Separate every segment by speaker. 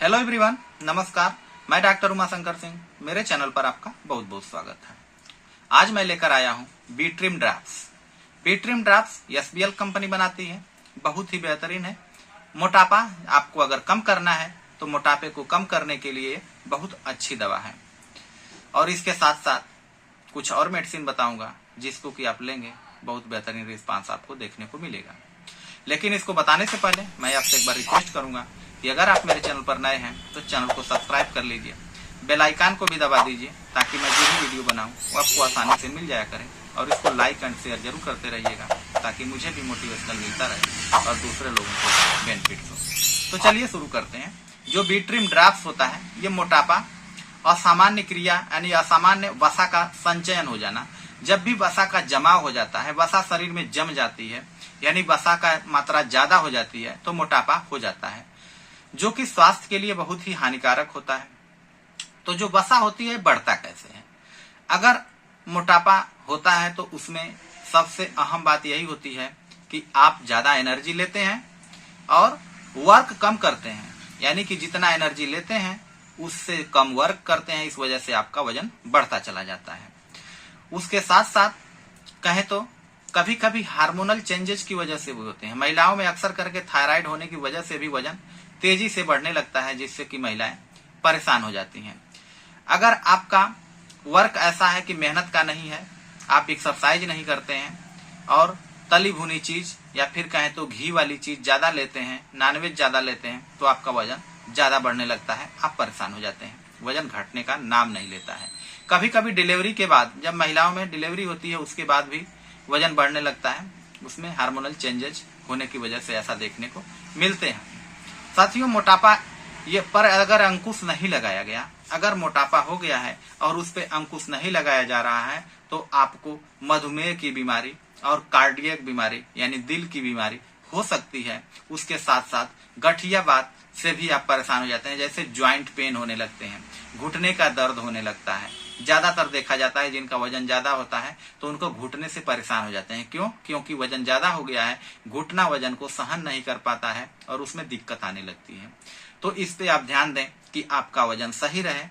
Speaker 1: Hello everyone, नमस्कार। मैं doctor Umashankar Singh. मेरे चैनल पर आपका बहुत बहुत स्वागत है। आज मैं लेकर आया हूँ B-trim drops. B-trim drops SBL company बनाती है, बहुत ही बेहतरीन है। मोटापा आपको अगर कम करना है तो मोटापे को कम करने के लिए बहुत अच्छी दवा है। और इसके साथ साथ कुछ और मेडिसिन बताऊंगा जिसको कि आप लेंगे बहुत बेहतरीन रिस्पांस आपको देखने को मिलेगा। लेकिन इसको बताने से पहले मैं आपसे एक बार रिक्वेस्ट करूंगा कि अगर आप मेरे चैनल पर नए हैं तो चैनल को सब्सक्राइब कर लीजिए, बेल आइकन को भी दबा दीजिए ताकि मैं जो भी वीडियो बनाऊं वो आपको आसानी से मिल जाया करें। और इसको लाइक एंड शेयर जरूर करते रहिएगा ताकि मुझे भी मोटिवेशनल मिलता रहे और दूसरे लोगों को बेनिफिट हो। तो चलिए शुरू करते हैं। जो बी-ट्रिम ड्रॉप्स होता है ये मोटापा, असामान्य क्रिया यानी असामान्य वसा का संचयन हो जाना। जब भी वसा का जमाव हो जाता है, वसा शरीर में जम जाती है यानी वसा का मात्रा ज्यादा हो जाती है तो मोटापा हो जाता है, जो कि स्वास्थ्य के लिए बहुत ही हानिकारक होता है। तो जो वसा होती है बढ़ता कैसे है? अगर मोटापा होता है तो उसमें सबसे अहम बात यही होती है कि आप ज्यादा एनर्जी लेते हैं और वर्क कम करते हैं, यानी कि जितना एनर्जी लेते हैं उससे कम वर्क करते हैं। इस वजह से आपका वजन बढ़ता चला जाता है। उसके साथ साथ कहें तो कभी कभी हार्मोनल चेंजेस की वजह से भी होते हैं। महिलाओं में अक्सर करके थायराइड होने की वजह से भी वजन तेजी से बढ़ने लगता है, जिससे कि महिलाएं परेशान हो जाती हैं। अगर आपका वर्क ऐसा है कि मेहनत का नहीं है, आप एक्सरसाइज नहीं करते हैं और तली भुनी चीज या फिर कहें तो घी वाली चीज ज्यादा लेते हैं, नॉनवेज ज्यादा लेते हैं, तो आपका वजन ज्यादा बढ़ने लगता है, आप परेशान हो जाते हैं। वजन घटने का नाम नहीं लेता है। कभी कभी डिलीवरी के बाद, जब महिलाओं में डिलीवरी होती है उसके बाद भी वजन बढ़ने लगता है, उसमें हार्मोनल चेंजेस होने की वजह से ऐसा देखने को मिलते हैं। साथियों, मोटापा ये पर अगर अंकुश नहीं लगाया गया, अगर मोटापा हो गया है और उस पे अंकुश नहीं लगाया जा रहा है तो आपको मधुमेह की बीमारी और कार्डियक बीमारी यानी दिल की बीमारी हो सकती है। उसके साथ साथ गठियावात से भी आप परेशान हो जाते हैं, जैसे ज्वाइंट पेन होने लगते हैं, घुटने का दर्द होने लगता है। ज्यादातर देखा जाता है जिनका वजन ज्यादा होता है तो उनको घुटने से परेशान हो जाते हैं। क्यों? क्योंकि वजन ज्यादा हो गया है, घुटना वजन को सहन नहीं कर पाता है और उसमें दिक्कत आने लगती है। तो इस पे आप ध्यान दें कि आपका वजन सही रहे,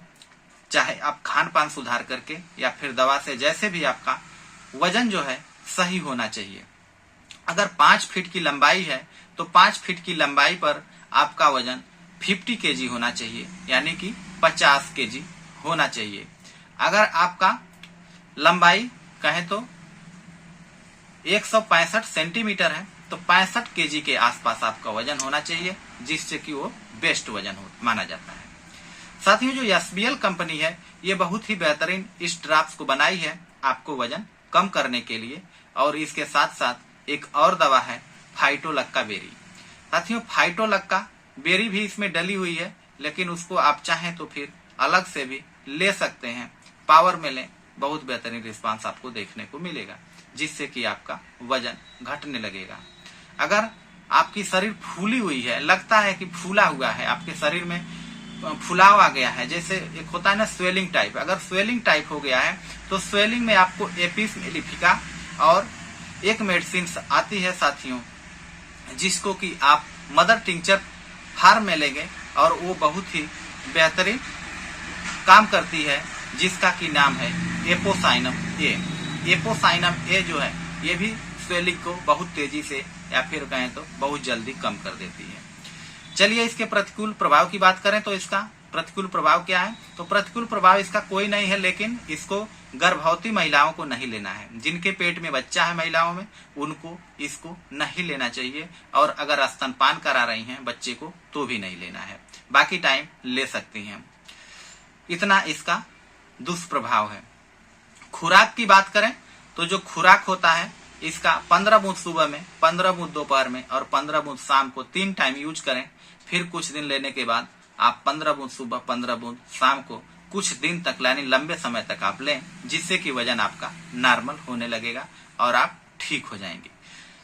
Speaker 1: चाहे आप खान पान सुधार करके या फिर दवा से, जैसे भी आपका वजन जो है सही होना चाहिए। अगर 5 फीट की लंबाई है तो 5 फीट की लंबाई पर आपका वजन 50 केजी होना चाहिए, यानी कि 50 केजी होना चाहिए। अगर आपका लंबाई कहें तो 165 सेंटीमीटर है तो 65 केजी के आसपास आपका वजन होना चाहिए, जिससे कि वो बेस्ट वजन माना जाता है। साथियों, जो एसबीएल कंपनी है ये बहुत ही बेहतरीन इस ड्रॉप्स को बनाई है आपको वजन कम करने के लिए। और इसके साथ साथ एक और दवा है फाइटोलक्का बेरी। साथियों, फाइटोलक्का बेरी भी इसमें डली हुई है, लेकिन उसको आप चाहें तो फिर अलग से भी ले सकते हैं। पावर में लें, बहुत बेहतरीन रिस्पांस आपको देखने को मिलेगा, जिससे कि आपका वजन घटने लगेगा। अगर आपकी शरीर फूली हुई है, लगता है कि फूला हुआ है, आपके शरीर में फुलाव आ गया है, जैसे एक होता है ना स्वेलिंग टाइप, अगर स्वेलिंग टाइप हो गया है तो स्वेलिंग में आपको एपिस मेलिफिका और एक मेडिसिन आती है साथियों, जिसको कि आप मदर टिंचर फार्म में लेंगे और वो बहुत ही बेहतरीन काम करती है, जिसका की नाम है एपोसाइनम ए। एपोसाइनम ए जो है ये भी स्वेलिंग को बहुत तेजी से या फिर कहें तो बहुत जल्दी कम कर देती है। चलिए इसके प्रतिकूल प्रभाव की बात करें तो इसका प्रतिकूल प्रभाव क्या है? तो प्रतिकूल प्रभाव इसका कोई नहीं है, लेकिन इसको गर्भवती महिलाओं को नहीं लेना है। जिनके पेट में बच्चा है महिलाओं में, उनको इसको नहीं लेना चाहिए। और अगर स्तनपान करा रही हैं बच्चे को तो भी नहीं लेना है, बाकी टाइम ले सकती हैं। इतना इसका दुष्प्रभाव है। खुराक की बात करें तो जो खुराक होता है इसका 15 बूंद सुबह में, 15 बूंद दोपहर में और 15 बूंद शाम को 3 टाइम यूज करें। फिर कुछ दिन लेने के बाद आप 15 बूंद सुबह, 15 बूंद शाम को कुछ दिन तक, यानी लंबे समय तक आप लें, जिससे कि वजन आपका नॉर्मल होने लगेगा और आप ठीक हो जाएंगे।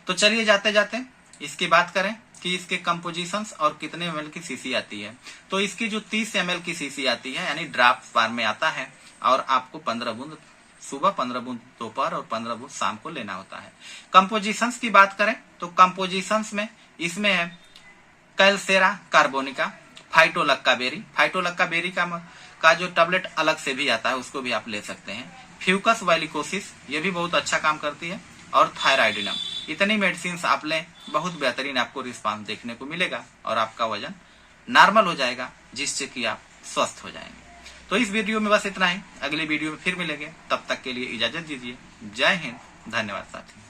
Speaker 1: तो चलिए जाते जाते इसकी बात करें कि इसके कंपोजिशंस और कितने ml की सीसी आती है। तो इसकी जो 30 ml की सीसी आती है, यानी ड्राफ्ट फॉर्म में आता है, और आपको 15 बूंद सुबह, 15 बूंद दोपहर और 15 बूंद शाम को लेना होता है। कंपोजिशंस की बात करें तो कंपोजिशंस में इसमें है कैल्सेरा कार्बोनिका, फाइटोलक्का बेरी का जो टैबलेट अलग से भी आता है उसको भी आप ले सकते हैं। फ्यूकस वाइलिकोसिस ये भी बहुत अच्छा काम करती है, और थायराइडिनम। इतनी मेडिसिन आप लें, बहुत बेहतरीन आपको रिस्पांस देखने को मिलेगा और आपका वजन नॉर्मल हो जाएगा, जिससे कि आप स्वस्थ हो जाएंगे। तो इस वीडियो में बस इतना ही, अगली वीडियो में फिर मिलेंगे, तब तक के लिए इजाजत दीजिए। जय हिंद, धन्यवाद साथी।